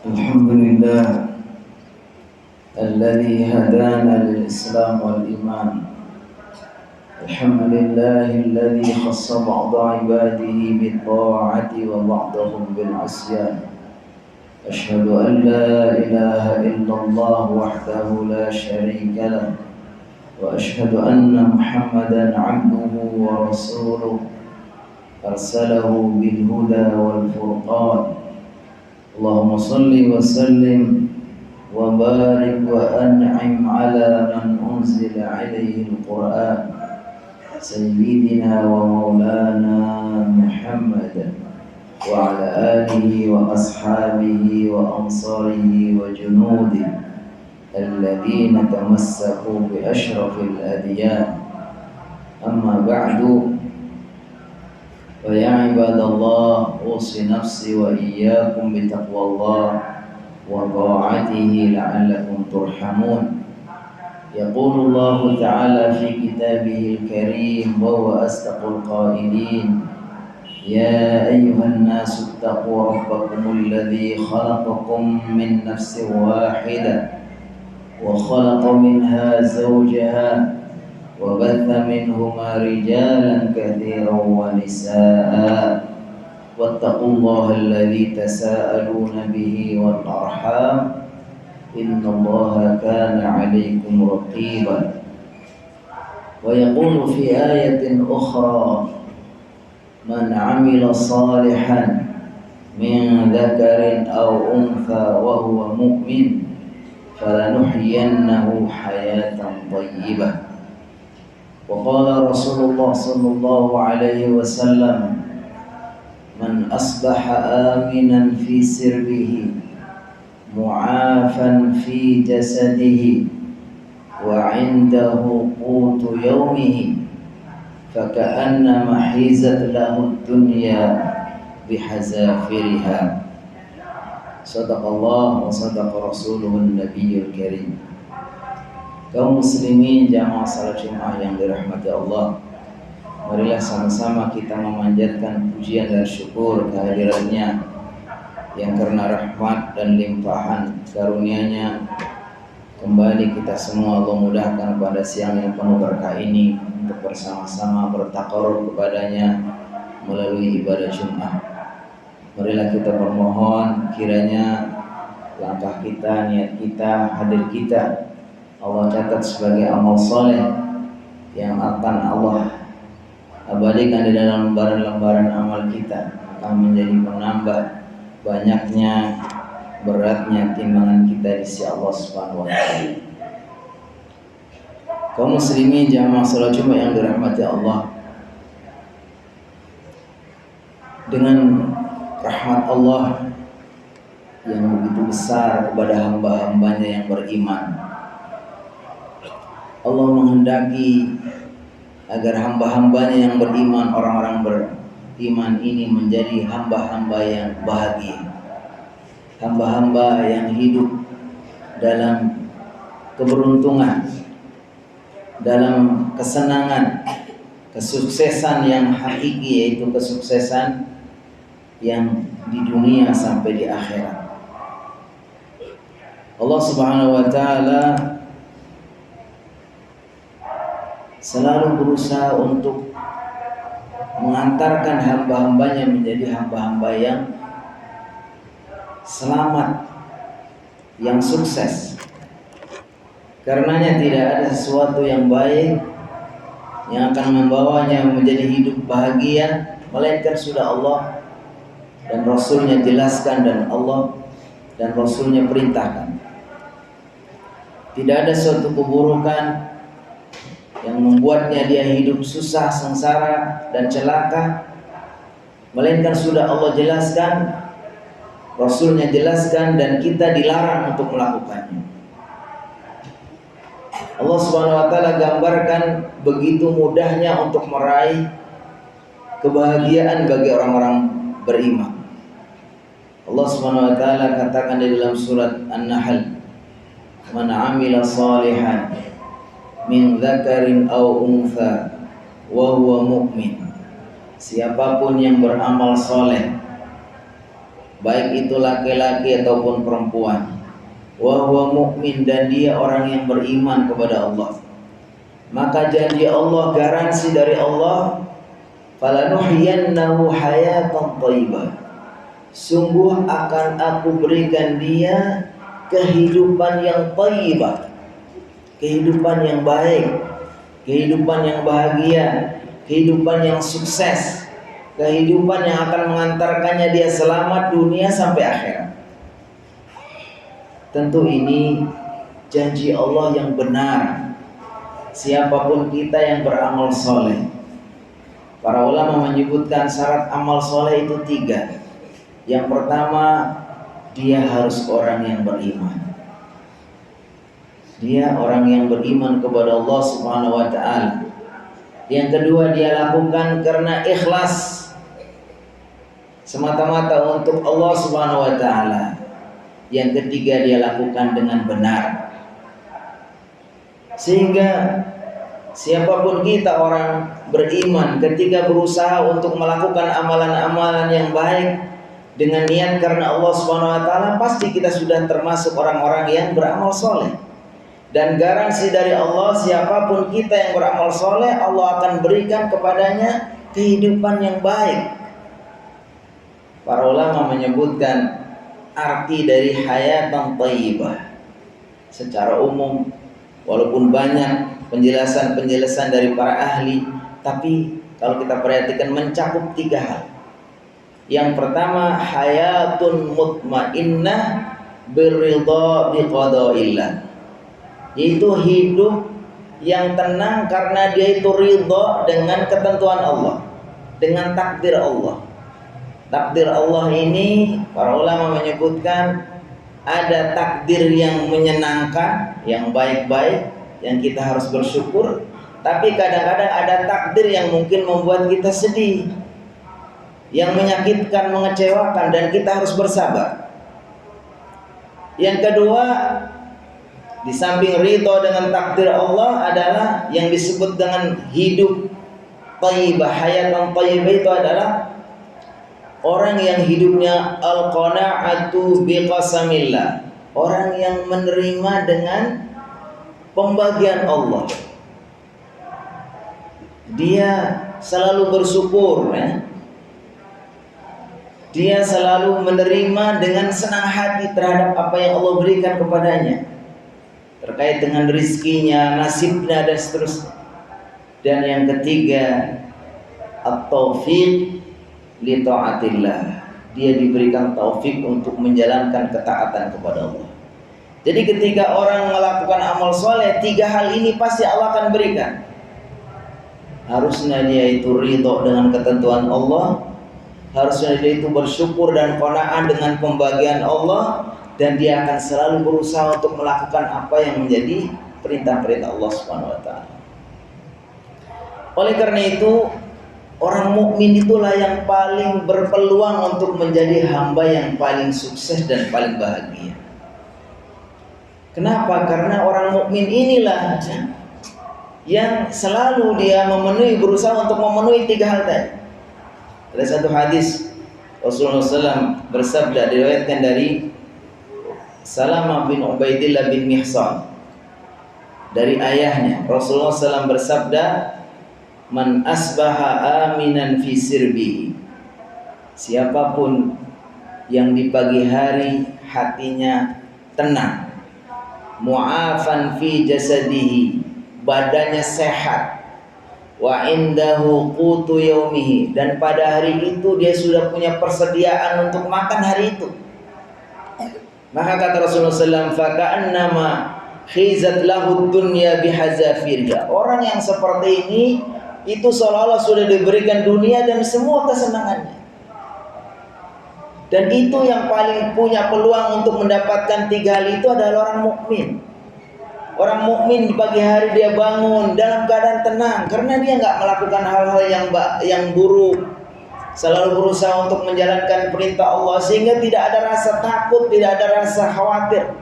الحمد لله الذي هدانا للإسلام والإيمان. الحمد لله الذي خص بعض عباده بالطاعة وبعضهم بالعصيان. أشهد أن لا إله إلا الله وحده لا شريك له، وأشهد أن محمدا عبده ورسوله أرسله بالهدى والفرقان. اللهم صل وسلم وبارك وأنعم على من أنزل عليه القرآن سيدنا ومولانا محمد وعلى آله وأصحابه وأنصاره وجنوده الذين تمسكوا بأشرف الأديان. أما بعد، فيا عباد الله، أوصي نفسي وإياكم بتقوى الله وطاعته لعلكم ترحمون. يقول الله تعالى في كتابه الكريم وهو أصدق القائلين: يا أيها الناس اتقوا ربكم الذي خلقكم من نفس واحدة وخلق منها زوجها وبث منهما رجالا كثيرا ونساء واتقوا الله الذي تساءلون به والأرحام إن الله كان عليكم رقيبا. ويقول في آية أخرى: من عمل صالحا من ذكر أو أنثى وهو مؤمن فلنحيينه حياة طيبة. وقال رسول الله صلى الله عليه وسلم: من أصبح آمنا في سربه معافا في جسده وعنده قوت يومه فكأنما حيزت له الدنيا بحذافيرها. صدق الله وصدق رسوله النبي الكريم. Kaum muslimin jamaah salat Jumat yang dirahmati Allah, marilah sama-sama kita memanjatkan pujian dan syukur kehadirannya yang karena rahmat dan limpahan karunia-Nya kembali kita semua Allah mudahkan pada siang yang penuh berkah ini untuk bersama-sama bertaqarrub kepadanya melalui ibadah Jumat. Marilah kita bermohon kiranya langkah kita, niat kita, hadir kita Allah catat sebagai amal soleh yang akan Allah abadikan di dalam lembaran-lembaran amal kita, akan menjadi penambah banyaknya beratnya timbangan kita di sisi Allah Subhanahu wa taala. Kaum muslimin jamaah salat Jumat yang dirahmati Allah, dengan rahmat Allah yang begitu besar kepada hamba-hambanya yang beriman, Allah menghendaki agar hamba-hambanya yang beriman, orang-orang beriman ini menjadi hamba-hamba yang bahagia, hamba-hamba yang hidup dalam keberuntungan, dalam kesenangan, kesuksesan yang hakiki, yaitu kesuksesan yang di dunia sampai di akhirat. Allah Subhanahu wa taala selalu berusaha untuk mengantarkan hamba-hambanya menjadi hamba-hamba yang selamat, yang sukses. Karenanya tidak ada sesuatu yang baik yang akan membawanya menjadi hidup bahagia melainkan sudah Allah dan Rasulnya jelaskan dan Allah dan Rasulnya perintahkan. Tidak ada suatu keburukan yang membuatnya dia hidup susah, sengsara dan celaka melainkan sudah Allah jelaskan, Rasulnya jelaskan, dan kita dilarang untuk melakukannya. Allah Subhanahu wa taala gambarkan begitu mudahnya untuk meraih kebahagiaan bagi orang-orang beriman. Allah Subhanahu wa taala katakan di dalam surat An-Nahl: "Man 'amila shalihan min dzakarin aw untha wa huwa mu'min." Siapapun yang beramal soleh baik itu laki-laki ataupun perempuan, wa huwa mu'min, dan dia orang yang beriman kepada Allah, maka janji Allah, garansi dari Allah, falanuhyiyannahu hayatan thayyibah, sungguh akan aku berikan dia kehidupan yang thayyibah, kehidupan yang baik, kehidupan yang bahagia, kehidupan yang sukses, kehidupan yang akan mengantarkannya dia selamat dunia sampai akhirat. Tentu ini janji Allah yang benar. Siapapun kita yang beramal soleh, para ulama menyebutkan syarat amal soleh itu 3. Yang pertama, dia harus orang yang beriman. Dia orang yang beriman kepada Allah Subhanahu wa ta'ala. Yang kedua, dia lakukan karena ikhlas, semata-mata untuk Allah Subhanahu wa ta'ala. Yang ketiga, dia lakukan dengan benar. Sehingga siapapun kita orang beriman, ketika berusaha untuk melakukan amalan-amalan yang baik dengan niat karena Allah Subhanahu wa ta'ala, pasti kita sudah termasuk orang-orang yang beramal soleh. Dan garansi dari Allah, siapapun kita yang beramal soleh, Allah akan berikan kepadanya kehidupan yang baik. Para ulama menyebutkan arti dari hayatan thayyibah secara umum, walaupun banyak penjelasan-penjelasan dari para ahli, tapi kalau kita perhatikan mencakup 3 hal. Yang pertama, hayatun mutmainnah biridha biqadaillah, yaitu hidup yang tenang karena dia itu ridha dengan ketentuan Allah, dengan takdir Allah. Takdir Allah ini para ulama menyebutkan ada takdir yang menyenangkan, yang baik-baik, yang kita harus bersyukur. Tapi kadang-kadang ada takdir yang mungkin membuat kita sedih, yang menyakitkan, mengecewakan, dan kita harus bersabar. Yang kedua, di samping ridho dengan takdir Allah adalah yang disebut dengan hidup thayyibah. Hayatan thayyibah itu adalah orang yang hidupnya al-qana'atu biqasamillah, orang yang menerima dengan pembagian Allah. Dia selalu bersyukur, ya. Dia selalu menerima dengan senang hati terhadap apa yang Allah berikan kepadanya, terkait dengan rizkinya, nasibnya, dan seterusnya. Dan yang ketiga, at-taufiq li ta'atillah, dia diberikan taufik untuk menjalankan ketaatan kepada Allah. Jadi ketika orang melakukan amal soleh, 3 hal ini pasti Allah akan berikan. Harusnya dia itu ridho dengan ketentuan Allah, harusnya dia itu bersyukur dan qanaah dengan pembagian Allah, dan dia akan selalu berusaha untuk melakukan apa yang menjadi perintah-perintah Allah Subhanahu wa ta'ala. Oleh karena itu, orang mukmin itulah yang paling berpeluang untuk menjadi hamba yang paling sukses dan paling bahagia. Kenapa? Karena orang mukmin inilah yang selalu dia berusaha untuk memenuhi 3 hal tadi. Ada satu hadis Rasulullah SAW bersabda, diriwayatkan dari Salamah bin Ubaidillah bin Mihsan, dari ayahnya. Rasulullah SAW bersabda, man asbaha aminan fi sirbihi, siapapun yang di pagi hari hatinya tenang, mu'afan fi jasadihi, badannya sehat, wa indahu qutu yaumihi, dan pada hari itu dia sudah punya persediaan untuk makan hari itu, maka kata Rasulullah SAW, faka'annama khizat lahu dunya bihazafirha, orang yang seperti ini itu seolah-olah sudah diberikan dunia dan semua kesenangannya. Dan itu yang paling punya peluang untuk mendapatkan 3 hal itu adalah orang mukmin. Orang mukmin di pagi hari dia bangun dalam keadaan tenang karena dia nggak melakukan hal-hal yang buruk, selalu berusaha untuk menjalankan perintah Allah, sehingga tidak ada rasa takut, tidak ada rasa khawatir.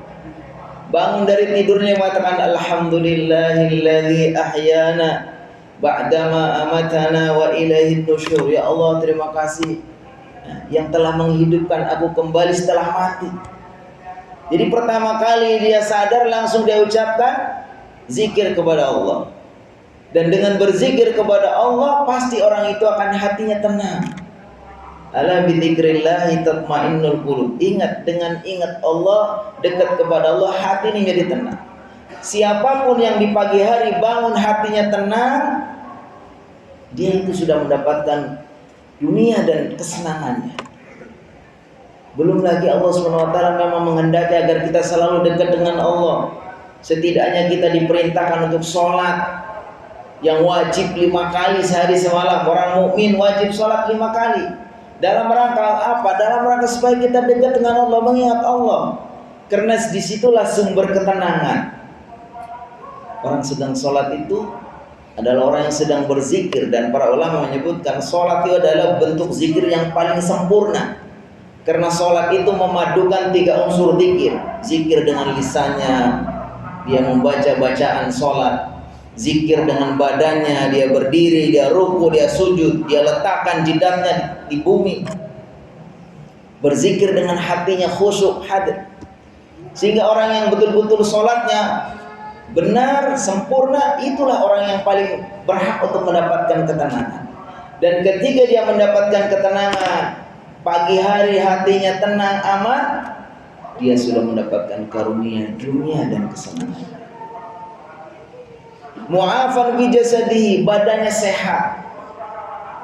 Bangun dari tidurnya mengatakan alhamdulillahilladzi ahyana ba'dama amatana wa ilaihin nusyur. Ya Allah, terima kasih yang telah menghidupkan aku kembali setelah mati. Jadi pertama kali dia sadar langsung dia ucapkan zikir kepada Allah. Dan dengan berzikir kepada Allah pasti orang itu akan hatinya tenang. Ala bidzikrillahi tatmainnul qulub. Ingat, dengan ingat Allah, dekat kepada Allah, hati ini jadi tenang. Siapapun yang di pagi hari bangun hatinya tenang, dia itu sudah mendapatkan dunia dan kesenangannya. Belum lagi Allah SWT memang menghendaki agar kita selalu dekat dengan Allah. Setidaknya kita diperintahkan untuk sholat yang wajib 5 kali sehari semalam. Orang mukmin wajib sholat 5 kali. Dalam rangka apa? Dalam rangka supaya kita dekat dengan Allah, mengingat Allah. Karena disitulah sumber ketenangan. Orang sedang sholat itu adalah orang yang sedang berzikir. Dan para ulama menyebutkan sholat itu adalah bentuk zikir yang paling sempurna. Karena sholat itu memadukan 3 unsur zikir. Zikir dengan lisannya, dia membaca bacaan sholat. Zikir dengan badannya, dia berdiri, dia ruku, dia sujud, dia letakkan jidatnya di bumi. Berzikir dengan hatinya khusyuk hadir. Sehingga orang yang betul-betul sholatnya benar, sempurna, itulah orang yang paling berhak untuk mendapatkan ketenangan. Dan ketika dia mendapatkan ketenangan, pagi hari hatinya tenang, aman, dia sudah mendapatkan karunia dunia dan kesenangan. Mu'afan fi jasadihi, badannya sehat.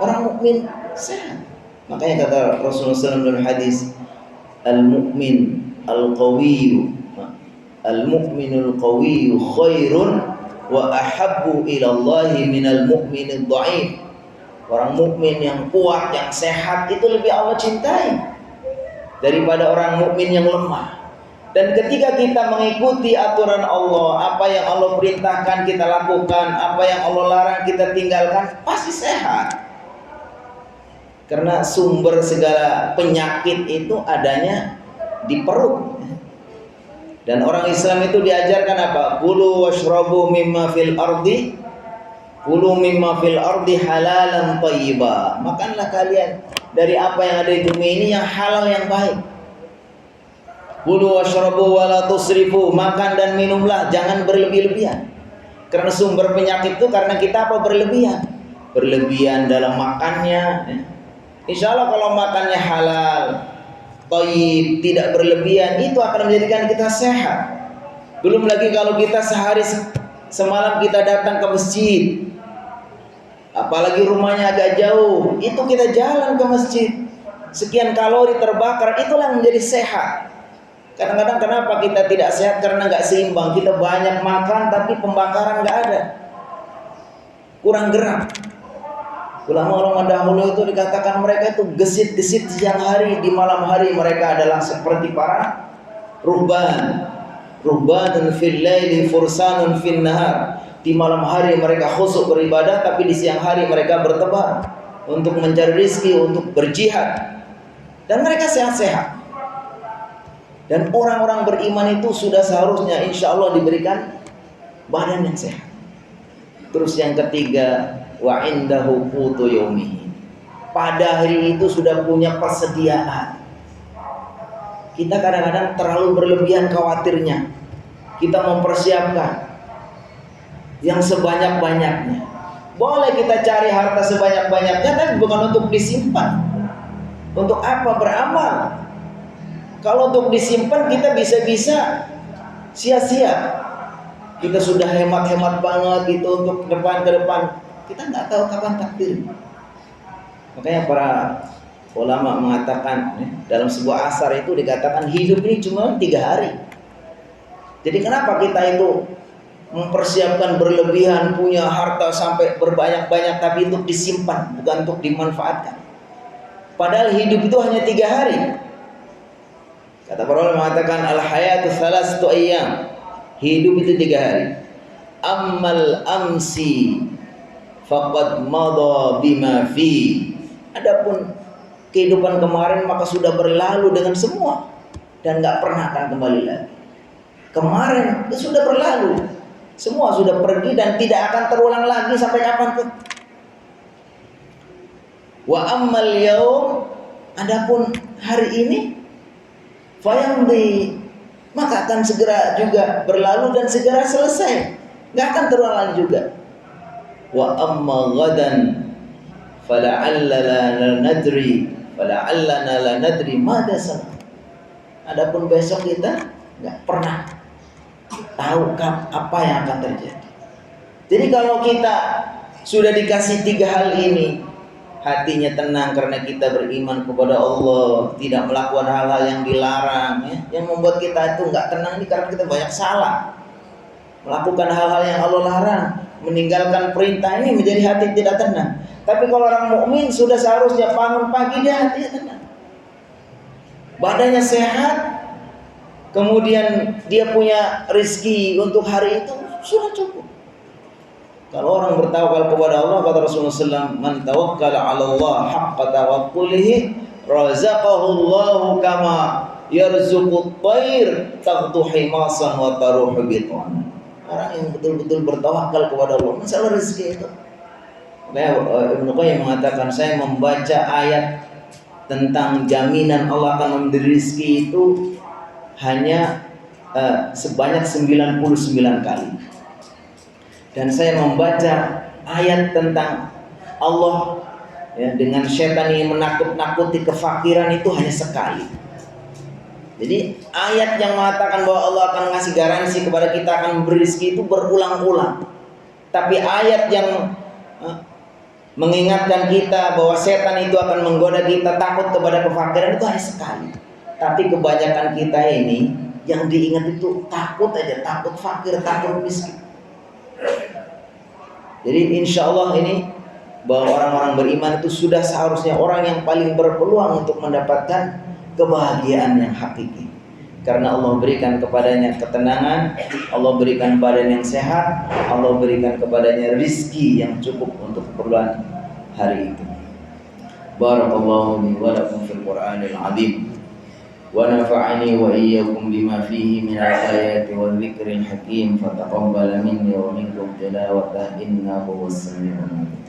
Orang mukmin sehat. Makanya kata Rasulullah SAW dalam hadis, al-mu'min al-qawiyyu, al-mu'minul qawiyyu khairun wa ahabbu ila Allahi minal mu'minid dha'if. Orang mukmin yang kuat, yang sehat itu lebih Allah cintai daripada orang mukmin yang lemah. Dan ketika kita mengikuti aturan Allah, apa yang Allah perintahkan kita lakukan, apa yang Allah larang kita tinggalkan, pasti sehat. Karena sumber segala penyakit itu adanya di perut. Dan orang Islam itu diajarkan apa? Kulu washrabu mimma fil ardi, kulu mimma fil ardi halalan thayyiba. Makanlah kalian dari apa yang ada di bumi ini yang halal, yang baik. Kulu washrabu wala tusrifu, makan dan minumlah, jangan berlebih-lebihan. Karena sumber penyakit itu karena kita apa? Berlebihan. Berlebihan dalam makannya. Insya Allah kalau makannya halal, thayyib, tidak berlebihan, itu akan menjadikan kita sehat. Belum lagi kalau kita sehari semalam kita datang ke masjid, apalagi rumahnya agak jauh, itu kita jalan ke masjid, sekian kalori terbakar, itulah yang menjadi sehat. Kadang-kadang kenapa kita tidak sehat? Karena nggak seimbang. Kita banyak makan tapi pembakaran nggak ada, kurang gerak. Ulama-ulama dahulu itu dikatakan mereka itu gesit-gesit siang hari, di malam hari mereka adalah seperti para ruhban. Ruhbanun fil laili fursanun fin nahar. Di malam hari mereka khusyuk beribadah, tapi di siang hari mereka bertebar untuk mencari rezeki, untuk berjihad. Dan mereka sehat-sehat. Dan orang-orang beriman itu sudah seharusnya insya Allah diberikan badan yang sehat. Terus yang ketiga, wa indahu qutu yaumihi. Pada hari itu sudah punya persediaan. Kita kadang-kadang terlalu berlebihan khawatirnya. Kita mempersiapkan yang sebanyak-banyaknya. Boleh kita cari harta sebanyak-banyaknya, tapi bukan untuk disimpan. Untuk apa? Beramal. Kalau untuk disimpan kita bisa-bisa sia-sia. Kita sudah hemat-hemat banget itu untuk ke depan. Kita nggak tahu kapan takdir. Makanya para ulama mengatakan dalam sebuah asar itu dikatakan hidup ini cuma 3 hari. Jadi kenapa kita itu mempersiapkan berlebihan, punya harta sampai berbanyak-banyak, tapi untuk disimpan, bukan untuk dimanfaatkan. Padahal hidup itu hanya 3 hari. Kata para ulama mengatakan al-hayatu thalathatu ayyam. Hidup itu 3 hari. Ammal amsi faqad madha bima fi. Adapun kehidupan kemarin maka sudah berlalu dengan semua dan enggak pernah akan kembali lagi. Kemarin itu sudah berlalu. Semua sudah pergi dan tidak akan terulang lagi sampai kapanpun. Wa ammal yaum Adapun hari ini fayamdi, maka akan segera juga berlalu dan segera selesai, nggak akan terulang lagi juga. Wa amma ghadan fala'allana la nadri mada sana. Adapun besok kita nggak pernah tahu apa yang akan terjadi. Jadi kalau kita sudah dikasih 3 hal ini, hatinya tenang karena kita beriman kepada Allah, tidak melakukan hal-hal yang dilarang, ya. Yang membuat kita itu nggak tenang ini karena kita banyak salah, melakukan hal-hal yang Allah larang, meninggalkan perintah, ini menjadi hati tidak tenang. Tapi kalau orang mukmin sudah seharusnya bangun pagi dia hatinya tenang, badannya sehat, kemudian dia punya rezeki untuk hari itu, sudah cukup. Kalau orang bertawakal kepada Allah, kata Rasulullah SAW, man tawakkala 'ala Allah haqqa tawakkulihi razaqahu Allahu kama yarzuqut tayr taghdu himasan wa taruhu bitan. Orang yang betul-betul bertawakal kepada Allah, masalah rezeki itu. Ibnu Qayyim mengatakan, saya membaca ayat tentang jaminan Allah akan memberi rezeki itu hanya sebanyak 99 kali. Dan saya membaca ayat tentang Allah, ya, dengan setan yang menakut-nakuti kefakiran itu hanya sekali. Jadi ayat yang mengatakan bahwa Allah akan ngasih garansi kepada kita akan memberi rezeki itu berulang-ulang. Tapi ayat yang mengingatkan kita bahwa setan itu akan menggoda kita takut kepada kefakiran itu hanya sekali. Tapi kebanyakan kita ini yang diingat itu takut aja, takut fakir, takut miskin. Jadi insya Allah ini bahwa orang-orang beriman itu sudah seharusnya orang yang paling berpeluang untuk mendapatkan kebahagiaan yang hakiki. Karena Allah berikan kepadanya ketenangan, Allah berikan badan yang sehat, Allah berikan kepadanya rizki yang cukup untuk keperluan hari itu. Barakallahu li wa lakum fil Qur'anil azim. ونفعني وإياكم بما فيه من الآيات والذكر الحكيم فتقبل مني ومنكم تلاوته إنه هو السميع العليم.